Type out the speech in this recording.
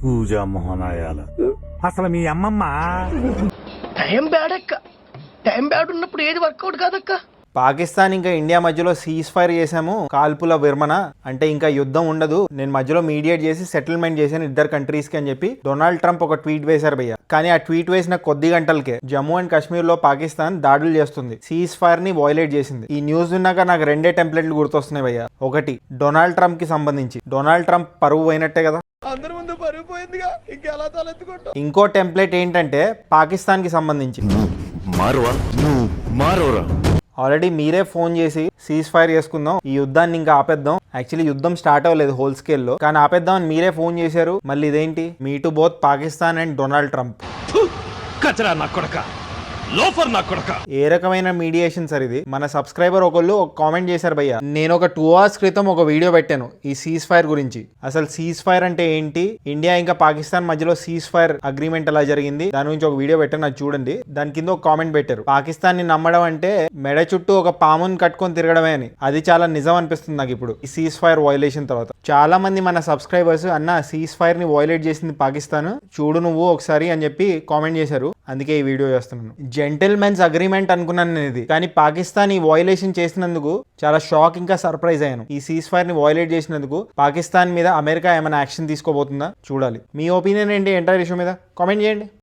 పూజా మోహనాయాల అసలు మీ అమ్మమ్మ time bad ఉన్నప్పుడు ఏది వర్కౌట్ కాదక్క. పాకిస్తాన్ ఇంకా ఇండియా మధ్యలో సీజ్ ఫైర్ చేశాము, కాల్పుల విరమణ అంటే ఇంకా యుద్ధం ఉండదు, నేను మధ్యలో మీడియేట్ చేసి సెటిల్మెంట్ చేశాను ఇద్దరు కంట్రీస్ కి అని చెప్పి డొనాల్డ్ ట్రంప్ ఒక ట్వీట్ వేశారు భయ్య. కానీ ఆ ట్వీట్ వేసిన కొద్ది గంటలకే జమ్మూ అండ్ కాశ్మీర్ లో పాకిస్తాన్ దాడులు చేస్తుంది, సీజ్ ఫైర్ ని వయలేట్ చేసింది. ఈ న్యూస్ విన్నాక నాకు రెండే టెంప్లెట్లు గుర్తొస్తున్నాయి భయ్య. ఒకటి డొనాల్డ్ ట్రంప్ కి సంబంధించి, డొనాల్డ్ ట్రంప్ పరువు పోయినట్టే కదా, ఇంకో టెంప్లెట్ ఏంటంటే పాకిస్తాన్ కి సంబంధించి. ఆల్రెడీ మీరే ఫోన్ చేసి సీజ్ ఫైర్ చేసుకుందాం, ఈ యుద్ధాన్ని ఇంకా ఆపేద్దాం, యాక్చువల్లీ యుద్ధం స్టార్ట్ అవ్వలేదు హోల్ స్కేల్లో, కానీ ఆపేద్దాం అని మీరే ఫోన్ చేశారు. మళ్ళీ ఇదేంటి, me too both Pakistan and Donald Trump. ఏ రకమైన మీడియేషన్ సార్ ఇది? మన సబ్స్క్రైబర్ ఒకళ్ళు ఒక కామెంట్ చేశారు భయ్య, నేను ఒక 2 hours క్రితం ఒక వీడియో పెట్టాను ఈ సీజ్ ఫైర్ గురించి. అసలు సీజ్ ఫైర్ అంటే ఏంటి, ఇండియా ఇంకా పాకిస్తాన్ మధ్యలో సీజ్ ఫైర్ అగ్రిమెంట్ ఎలా జరిగింది, దాని గురించి ఒక వీడియో పెట్టాను, అది చూడండి. దాని కింద ఒక కామెంట్ పెట్టారు, పాకిస్తాన్ ని నమ్మడం అంటే మెడ చుట్టూ ఒక పాముని కట్టుకొని తిరగడమే అని. అది చాలా నిజం అనిపిస్తుంది నాకు ఇప్పుడు ఈ సీజ్ ఫైర్ వయలేషన్ తర్వాత. చాలా మంది మన సబ్స్క్రైబర్స్ అన్న సీజ్ ఫైర్ ని వయలేట్ చేసింది పాకిస్తాన్, చూడు నువ్వు ఒకసారి అని చెప్పి కామెంట్ చేశారు. అందుకే ఈ వీడియో చేస్తున్నాను. జెంటిల్మెన్స్ అగ్రిమెంట్ అనుకున్నాను నేను ఇది, కానీ పాకిస్తాన్ ఈ వయలేషన్ చేసినందుకు చాలా షాక్ ఇంకా సర్ప్రైజ్ అయ్యాను. ఈ సీజ్ ఫైర్ ని వయలేట్ చేసినందుకు పాకిస్తాన్ మీద అమెరికా ఏమైనా యాక్షన్ తీసుకోబోతుందా చూడాలి. మీ ఒపీనియన్ ఏంటి ఎంటైర్ ఇష్యూ మీద కామెంట్ చేయండి.